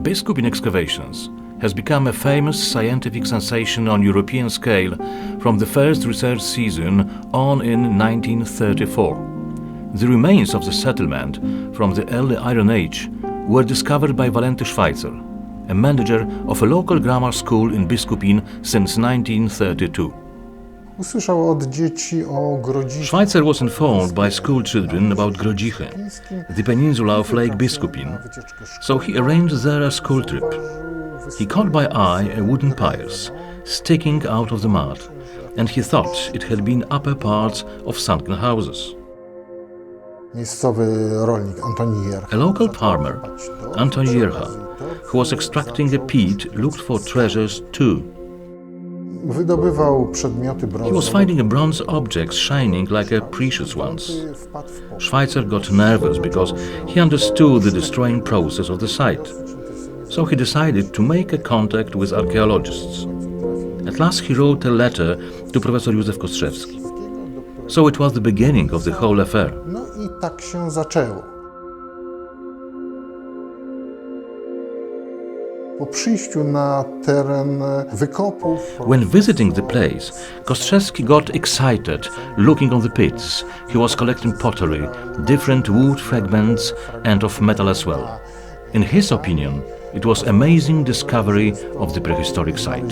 Biskupin excavations has become a famous scientific sensation on European scale from the first research season on in 1934. The remains of the settlement from the early Iron Age were discovered by Walenty Schweitzer, a manager of a local grammar school in Biskupin since 1932. Schweitzer was informed by school children about Grodzichy, the peninsula of Lake Biskupin, so he arranged there a school trip. He caught by eye a wooden piers sticking out of the mud, and he thought it had been upper parts of sunken houses. A local farmer, Anton Jercha, who was extracting a peat, looked for treasures too. He was finding bronze objects shining like precious ones. Schweitzer got nervous because he understood the destroying process of the site. So he decided to make a contact with archaeologists. At last he wrote a letter to Professor Józef Kostrzewski. So it was the beginning of the whole affair. When visiting the place, Kostrzewski got excited looking on the pits. He was collecting pottery, different wood fragments and of metal as well. In his opinion, it was an amazing discovery of the prehistoric site.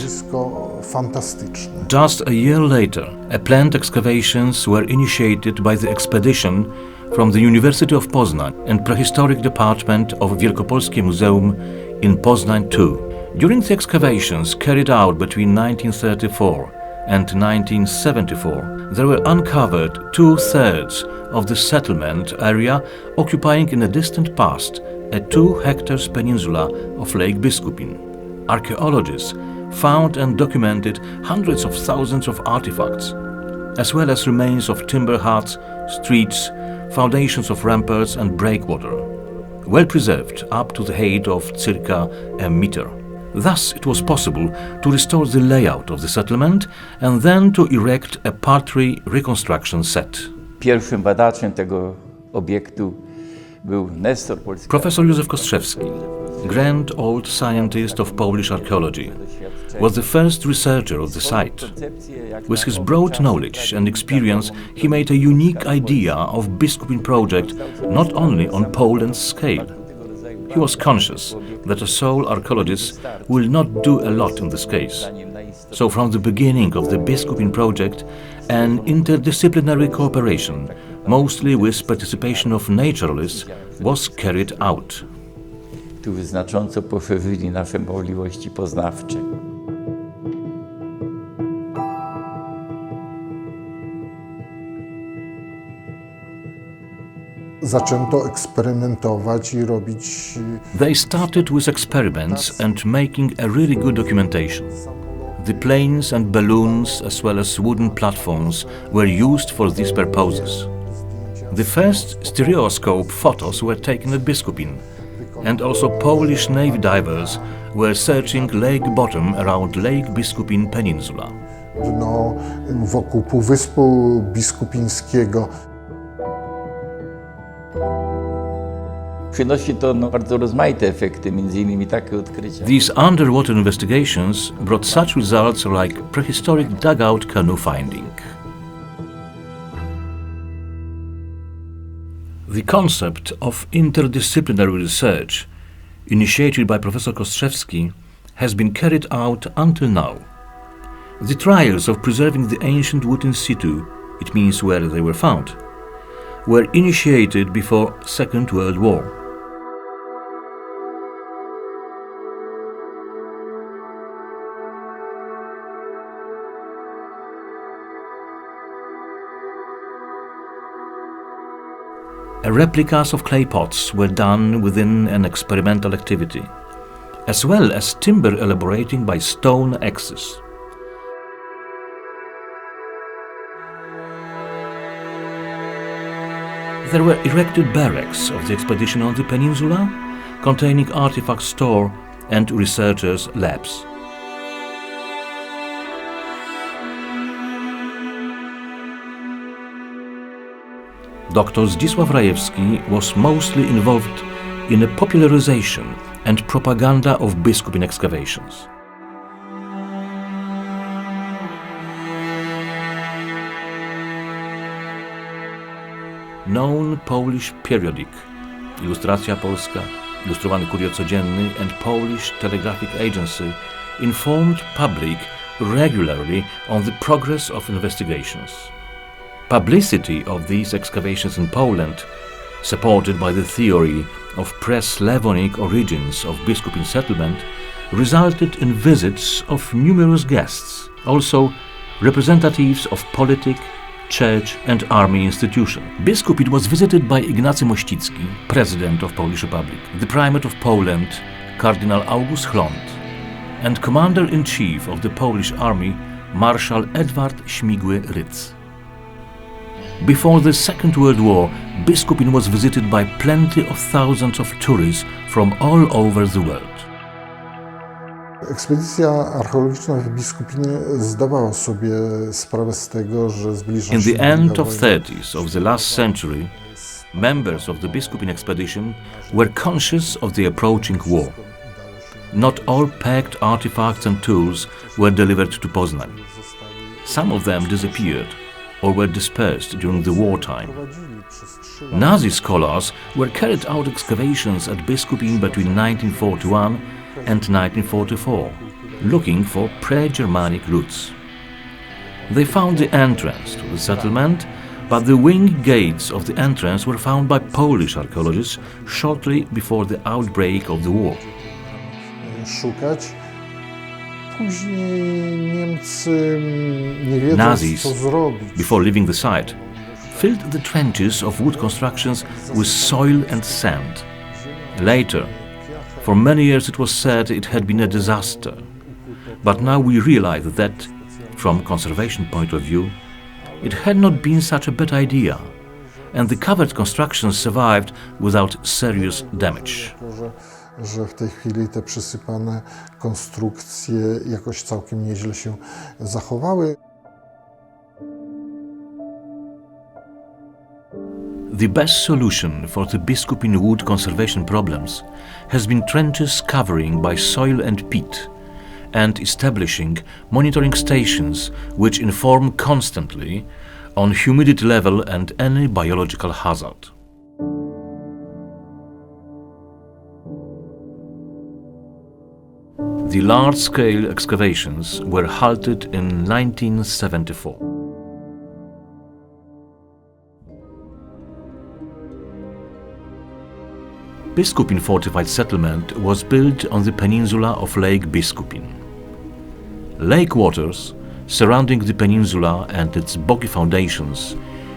Just a year later, planned excavations were initiated by the expedition from the University of Poznań and Prehistoric Department of Wielkopolskie Muzeum in Poznań too. During the excavations carried out between 1934 and 1974, there were uncovered 2/3 of the settlement area occupying in the distant past a 2 hectares peninsula of Lake Biskupin. Archaeologists found and documented hundreds of thousands of artifacts, as well as remains of timber huts, streets, foundations of ramparts and breakwater, well preserved up to the height of circa a meter. Thus it was possible to restore the layout of the settlement and then to erect a partly reconstruction set. Pierwszym badaczem tego obiektu był Professor Józef Kostrzewski, grand old scientist of Polish archaeology, was the first researcher of the site. With his broad knowledge and experience, he made a unique idea of Biskupin project not only on Poland's scale. He was conscious that a sole archaeologist will not do a lot in this case. So from the beginning of the Biskupin project, an interdisciplinary cooperation, mostly with participation of naturalists, was carried out. Tu znacząco poszerzyli nasze możliwości poznawcze. Zaczęto eksperymentować i robić. They started with experiments and making a really good documentation. The planes and balloons as well as wooden platforms were used for these purposes. The first stereoscope photos were taken at Biskupin, and also Polish Navy divers were searching lake bottom around Lake Biskupin Peninsula. Wokół Półwyspu Biskupińskiego. Przynosi to bardzo rozmaite efekty, między innymi takie odkrycia. These underwater investigations brought such results like prehistoric dugout canoe finding. The concept of interdisciplinary research, initiated by Professor Kostrzewski, has been carried out until now. The trials of preserving the ancient wood in situ, it means where they were found, were initiated before Second World War. Replicas of clay pots were done within an experimental activity, as well as timber elaborating by stone axes. There were erected barracks of the expedition on the peninsula, containing artifact store and researchers' labs. Dr. Zdzisław Rajewski was mostly involved in a popularization and propaganda of Biskupin excavations. Known Polish periodic, Ilustracja Polska, Ilustrowany Kurier Codzienny and Polish Telegraphic Agency informed public regularly on the progress of investigations. Publicity of these excavations in Poland, supported by the theory of pre-Slavonic origins of Biskupin settlement, resulted in visits of numerous guests, also representatives of politic, church and army institutions. Biskupin was visited by Ignacy Mościcki, President of Polish Republic, the Primate of Poland, Cardinal August Chlont, and Commander-in-Chief of the Polish Army, Marshal Edward Śmigły-Rydz. Before the Second World War, Biskupin was visited by plenty of thousands of tourists from all over the world. Ekspedycja archeologiczna w Biskupinie zdawała sobie sprawę z tego, że zbliża się In the end of wojna. 30s of the last century, members of the Biskupin expedition were conscious of the approaching war. Not all packed artifacts and tools were delivered to Poznań. Some of them disappeared or were dispersed during the wartime. Nazi scholars were carried out excavations at Biskupin between 1941 and 1944, looking for pre-Germanic roots. They found the entrance to the settlement, but the wing gates of the entrance were found by Polish archaeologists shortly before the outbreak of the war. Szukać. Później Niemcy, nie wiedząc, Nazis, co zrobić, before leaving the site, filled the trenches of wood constructions with soil and sand. Later, for many years it was said it had been a disaster, but now we realize that, from conservation point of view, it had not been such a bad idea, and the covered constructions survived without serious damage. że w tej chwili te przysypane konstrukcje jakoś całkiem nieźle się zachowały. The best solution for the Biskupin wood conservation problems has been trenches covering by soil and peat and establishing monitoring stations which inform constantly on humidity level and any biological hazard. The large-scale excavations were halted in 1974. Biskupin fortified settlement was built on the peninsula of Lake Biskupin. Lake waters surrounding the peninsula and its boggy foundations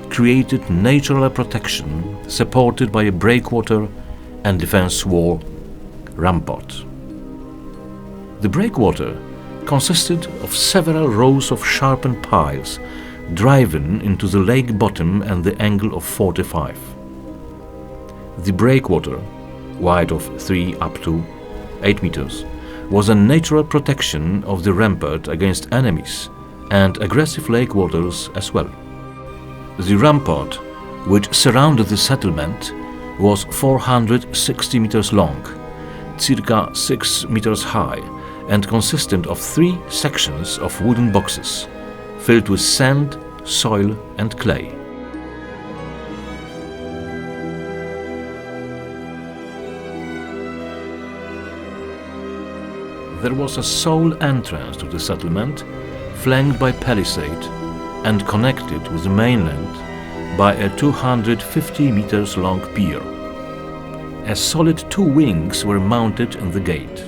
created natural protection supported by a breakwater and defense wall rampart. The breakwater consisted of several rows of sharpened piles driven into the lake bottom at the angle of 45. The breakwater, wide of 3 up to 8 meters, was a natural protection of the rampart against enemies and aggressive lake waters as well. The rampart, which surrounded the settlement, was 460 meters long, circa 6 meters high, and consisted of 3 sections of wooden boxes filled with sand, soil and clay. There was a sole entrance to the settlement, flanked by palisade and connected with the mainland by a 250 meters long pier. A solid 2 wings were mounted in the gate.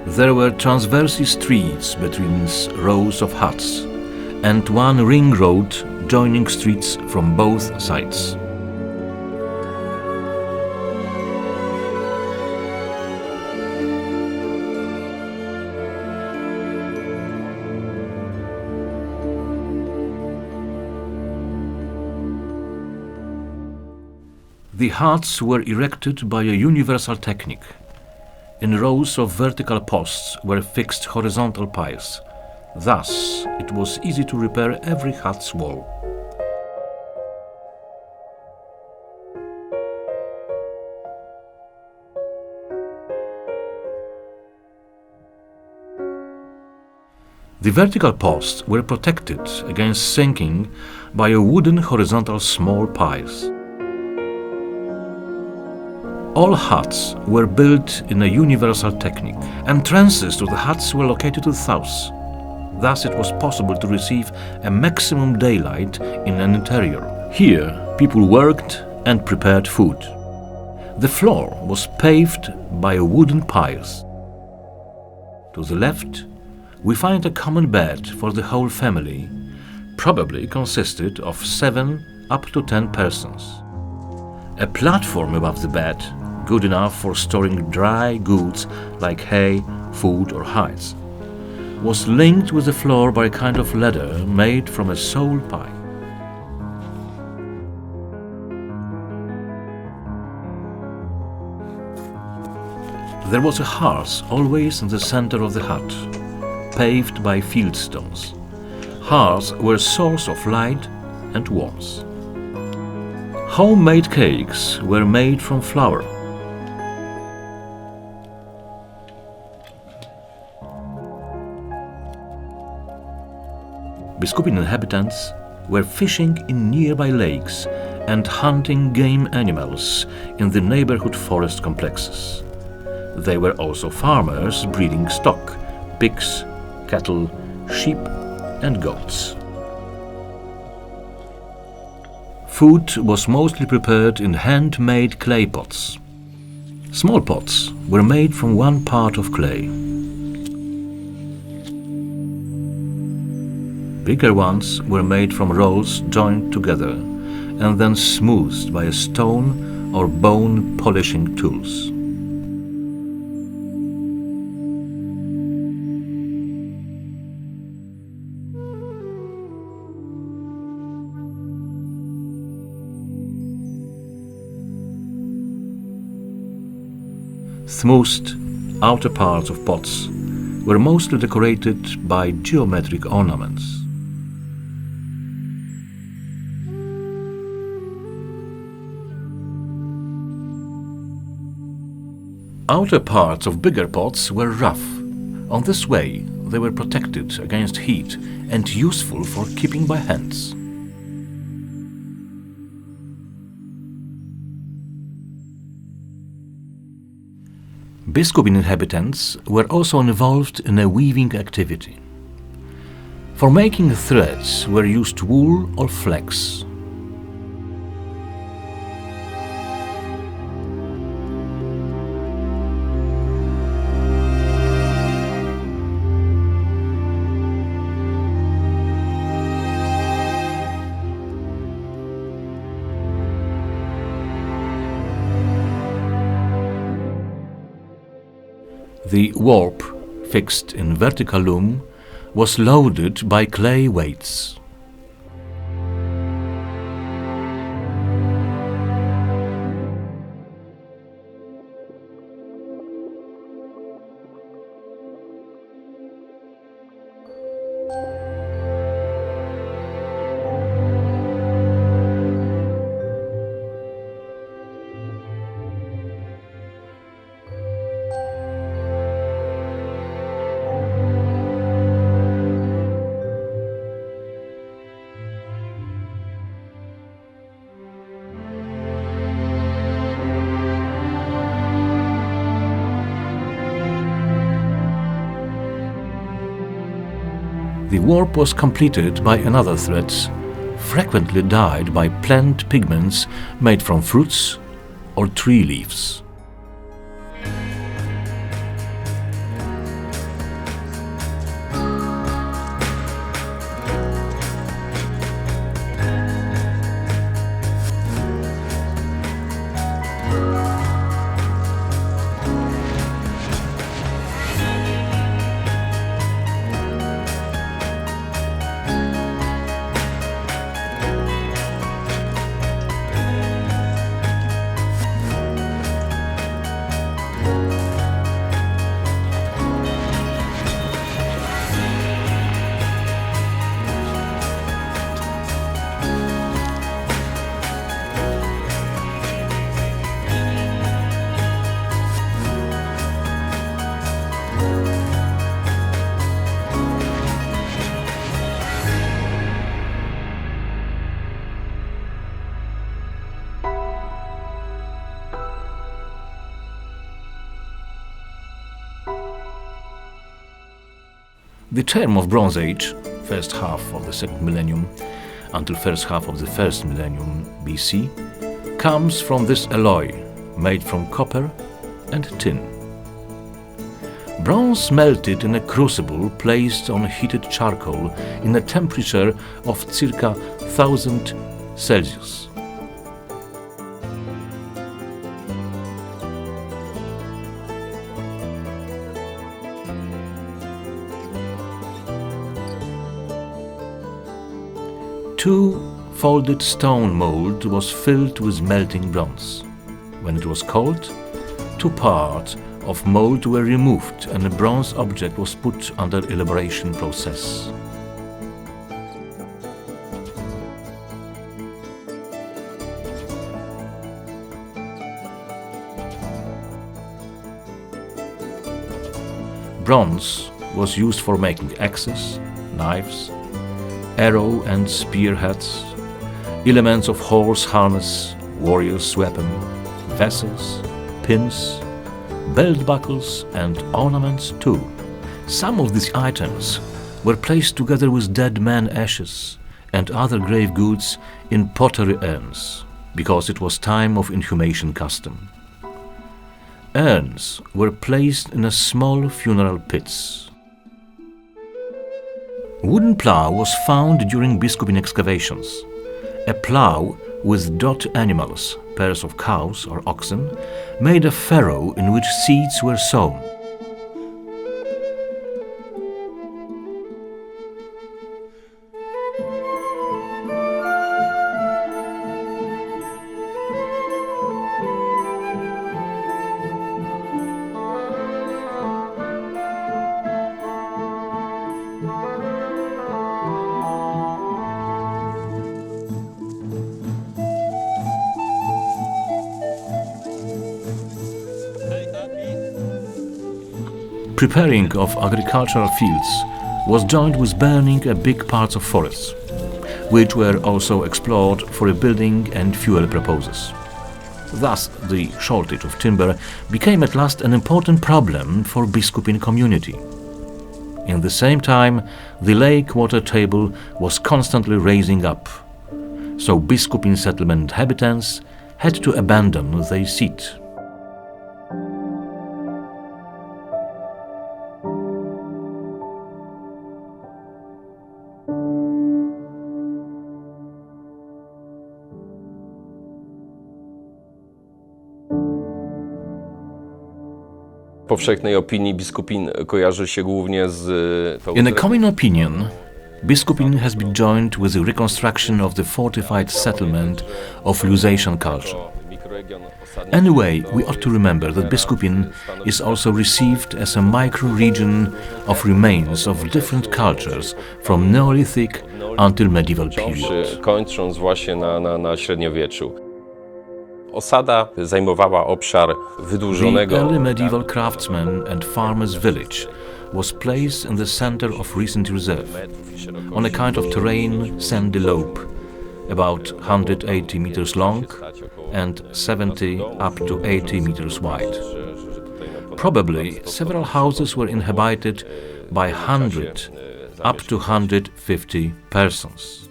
There were transverse streets between rows of huts and 1 ring road joining streets from both sides. The huts were erected by a universal technique. In rows of vertical posts were fixed horizontal piles. Thus, it was easy to repair every hut's wall. The vertical posts were protected against sinking by a wooden horizontal small piles. All huts were built in a universal technique. Entrances to the huts were located to the south. Thus it was possible to receive a maximum daylight in an interior. Here, people worked and prepared food. The floor was paved by wooden piles. To the left, we find a common bed for the whole family, probably consisted of 7 up to 10 persons. A platform above the bed, good enough for storing dry goods like hay, food or hides, was linked with the floor by a kind of ladder made from a sole pile. There was a hearth always in the center of the hut, paved by field stones. Hearths were a source of light and warmth. Homemade cakes were made from flour. Biskupin inhabitants were fishing in nearby lakes and hunting game animals in the neighborhood forest complexes. They were also farmers breeding stock, pigs, cattle, sheep and goats. Food was mostly prepared in handmade clay pots. Small pots were made from one part of clay. Bigger ones were made from rolls joined together and then smoothed by a stone or bone polishing tools. Smoothed outer parts of pots were mostly decorated by geometric ornaments. Outer parts of bigger pots were rough. On this way, they were protected against heat and useful for keeping by hands. Biskupin inhabitants were also involved in a weaving activity. For making threads were used wool or flax. The warp, fixed in vertical loom, was loaded by clay weights. The warp was completed by another thread, frequently dyed by plant pigments made from fruits or tree leaves. The term of Bronze Age, first half of the second millennium until first half of the first millennium BC, comes from this alloy made from copper and tin. Bronze melted in a crucible placed on heated charcoal in a temperature of circa 1000 Celsius. Two-folded stone mold was filled with melting bronze. When it was cold, two parts of mold were removed and a bronze object was put under elaboration process. Bronze was used for making axes, knives, arrow and spear heads, elements of horse harness, warrior's weapon, vessels, pins, belt buckles and ornaments too. Some of these items were placed together with dead man ashes and other grave goods in pottery urns, because it was time of inhumation custom. Urns were placed in a small funeral pits. Wooden plough was found during Biskupin excavations. A plough with dot animals, pairs of cows or oxen, made a furrow in which seeds were sown. Preparing of agricultural fields was joined with burning a big parts of forests, which were also explored for building and fuel purposes. Thus, the shortage of timber became at last an important problem for Biskupin community. In the same time, the lake water table was constantly rising up, so Biskupin settlement inhabitants had to abandon their seat. powszechnej opinii Biskupin kojarzy się głównie z... In a common opinion, Biskupin has been joined with the reconstruction of the fortified settlement of Lusatian culture. Anyway, we ought to remember that Biskupin is also received as a micro-region of remains of different cultures from Neolithic until medieval period. Kończąc właśnie na średniowieczu. Osada zajmowała obszar wydłużonego... The early medieval craftsman and farmer's village was placed in the center of recent reserve, on a kind of terrain sandy lope, about 180 meters long and 70 up to 80 meters wide. Probably several houses were inhabited by 100 up to 150 persons.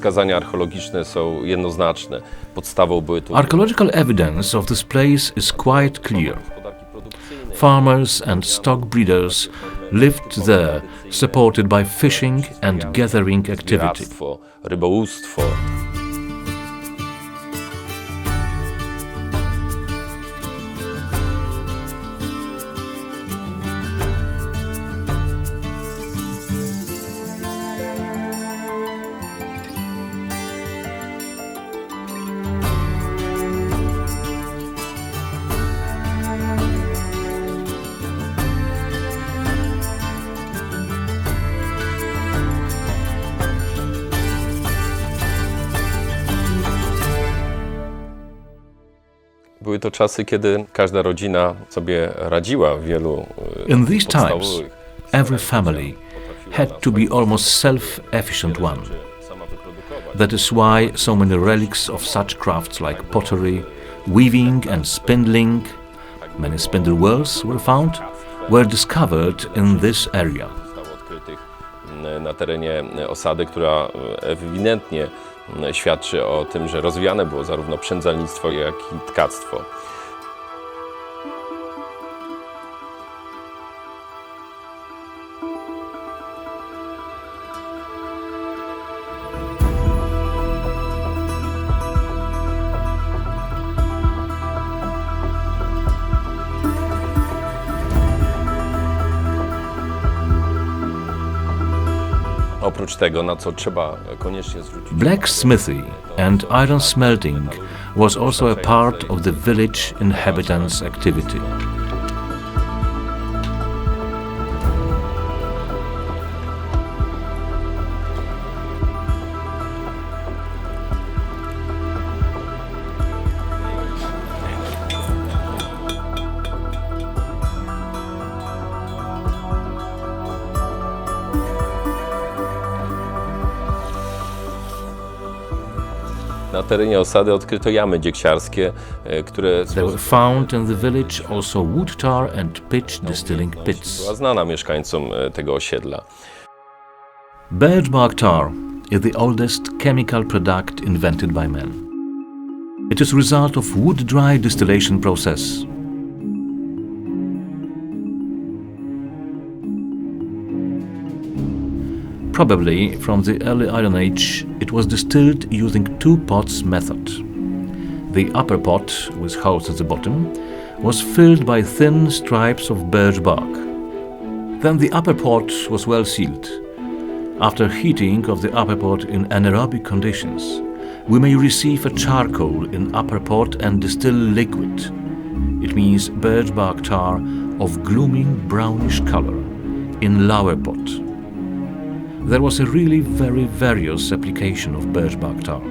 Wskazania archeologiczne są jednoznaczne. Podstawą były tu... Archaeological evidence of this place is quite clear. Farmers and stock breeders lived there, supported by fishing and gathering activity. Rybołówstwo. Były to czasy, kiedy każda rodzina sobie radziła w wielu In these times, podstawowych every family had to be almost self-efficient one. That is why so many relics of such crafts like pottery, weaving and spindling, many spindle wheels were discovered in this area. Zostało odkrytych na terenie osady, która ewidentnie świadczy o tym, że rozwijane było zarówno przędzalnictwo, jak i tkactwo. Oprócz tego, na co trzeba koniecznie zwrócić Blacksmithy and iron smelting was also a part of the village inhabitants' activity. Na terenie osady odkryto jamy dzieksiarskie, które There were found in the village also wood tar and pitch distilling pits. była znana mieszkańcom tego osiedla. Birch bark tar is the oldest chemical product invented by man. It is a result of wood-dry distillation process. Probably from the early Iron Age, it was distilled using two pots method. The upper pot, with holes at the bottom, was filled by thin stripes of birch bark. Then the upper pot was well sealed. After heating of the upper pot in anaerobic conditions, we may receive a charcoal in upper pot and distill liquid. It means birch bark tar of glooming brownish color in lower pot. There was a really very various application of birch bark tar.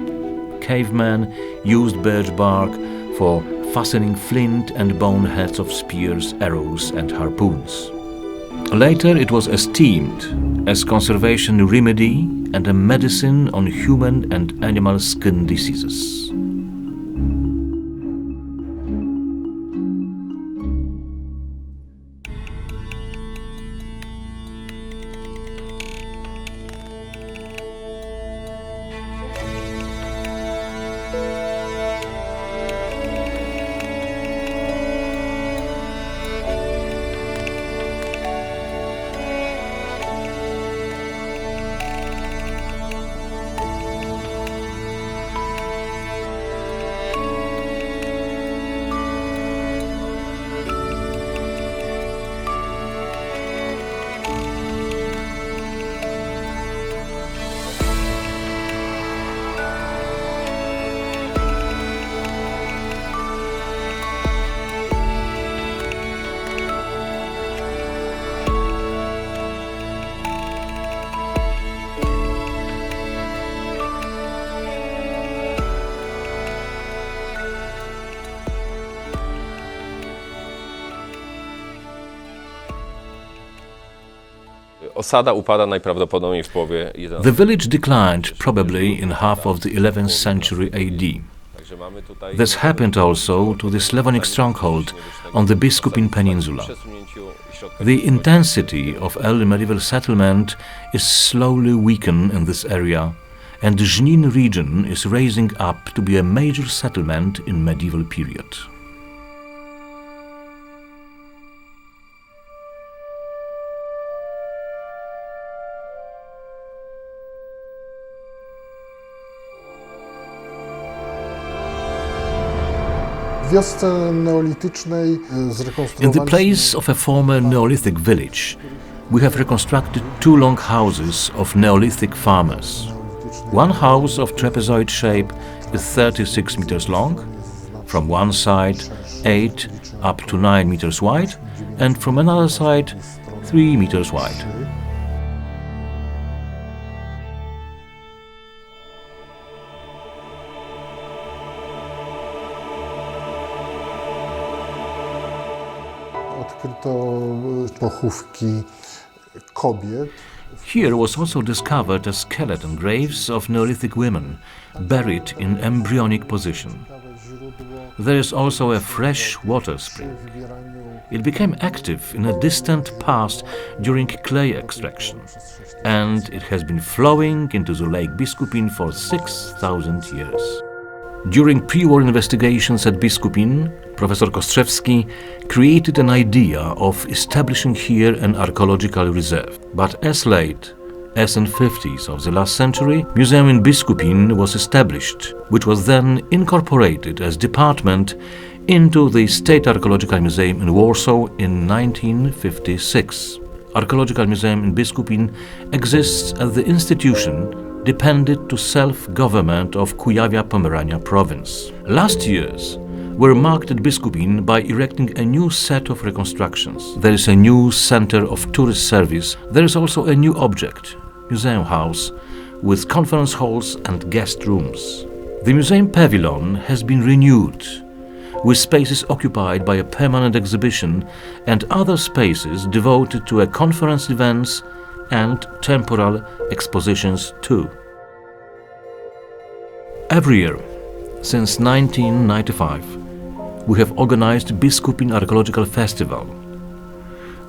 Cavemen used birch bark for fastening flint and bone heads of spears, arrows and harpoons. Later it was esteemed as conservation remedy and a medicine on human and animal skin diseases. Osada upada najprawdopodobniej w połowie XI. The village declined probably in half of the 11th century AD. Także mamy tutaj This happened also to the Slavonic stronghold on the Biskupin Peninsula. przesunięciu środka. The intensity of early medieval settlement is slowly weakened in this area, and the Żnin region is raising up to be a major settlement in medieval period. W wiosce neolitycznej In the zrekonstruowaliśmy place of a former Neolithic village, we have reconstructed two long houses of Neolithic farmers. One house of trapezoid shape is 36 meters long, from one side 8 up to 9 meters wide, and from another side 3 meters wide. odkryto pochówki kobiet. Here was also discovered a skeleton graves of Neolithic women buried in embryonic position. There is also a fresh water spring. It became active in a distant past during clay extraction, and it has been flowing into the Lake Biskupin for 6,000 years. During pre-war investigations at Biskupin, Professor Kostrzewski created an idea of establishing here an archaeological reserve. But as late as in 50s of the last century, Museum in Biskupin was established, which was then incorporated as department into the State Archaeological Museum in Warsaw in 1956. Archaeological Museum in Biskupin exists as the institution depended to self-government of Kujawia-Pomerania province. Last years were marked at Biskupin by erecting a new set of reconstructions. There is a new center of tourist service. There is also a new object, museum house, with conference halls and guest rooms. The museum pavilion has been renewed, with spaces occupied by a permanent exhibition and other spaces devoted to conference events and temporal expositions too. Every year, since 1995, we have organized Biskupin Archaeological Festival,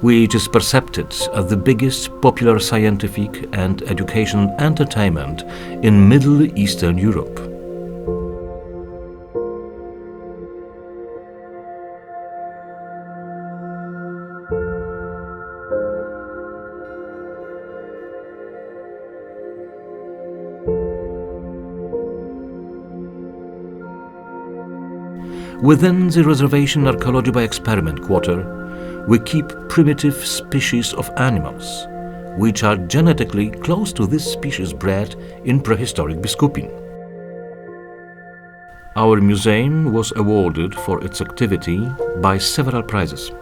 which is perceived as the biggest popular scientific and educational entertainment in Middle Eastern Europe. Within the reservation Archaeology by Experiment quarter, we keep primitive species of animals, which are genetically close to this species bred in prehistoric Biskupin. Our museum was awarded for its activity by several prizes.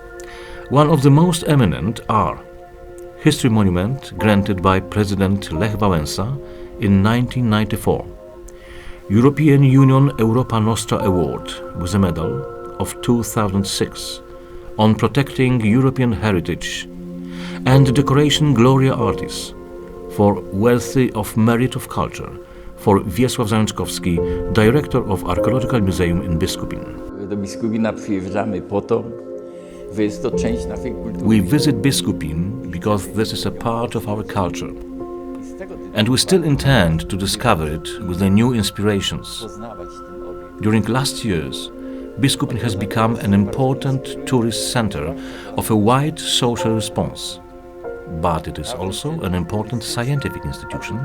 One of the most eminent are History Monument granted by President Lech Wałęsa in 1994, European Union Europa Nostra Award with a medal of 2006 on protecting European heritage, and decoration Gloria Artis for Wealthy of Merit of Culture for Wiesław Zajączkowski, Director of Archaeological Museum in Biskupin. Do Biskupina przyjeżdżamy po to, że jest to część naszej kultury. We visit Biskupin because this is a part of our culture, and we still intend to discover it with the new inspirations. During last years, Biskupin has become an important tourist center of a wide social response, but it is also an important scientific institution,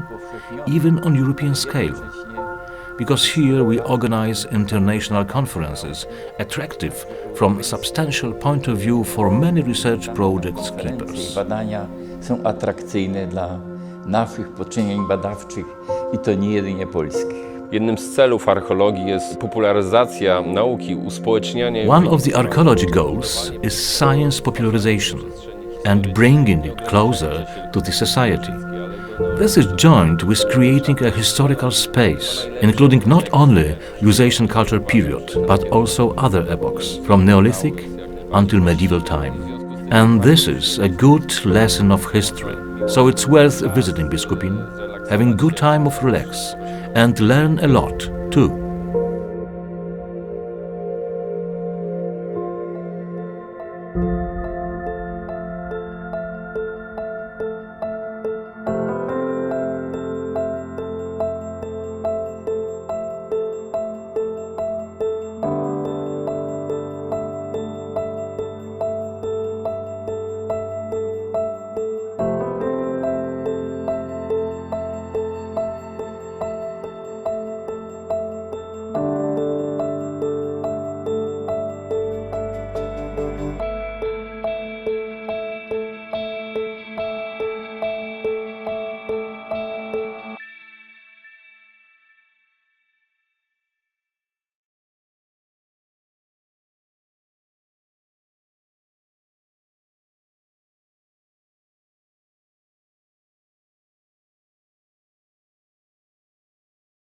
even on European scale, because here we organize international conferences, attractive from a substantial point of view for many research projects keepers. Badania są atrakcyjne dla naszych poczynień badawczych i to nie jedynie polskich. Jednym z celów archeologii jest popularyzacja nauki, uspołecznianie. One of the archaeology goals is science popularization and bringing it closer to the society. This is joined with creating a historical space, including not only Lusatian culture period, but also other epochs, from Neolithic until medieval time. And this is a good lesson of history. So it's worth visiting Biskupin, having good time of relax, and learn a lot too.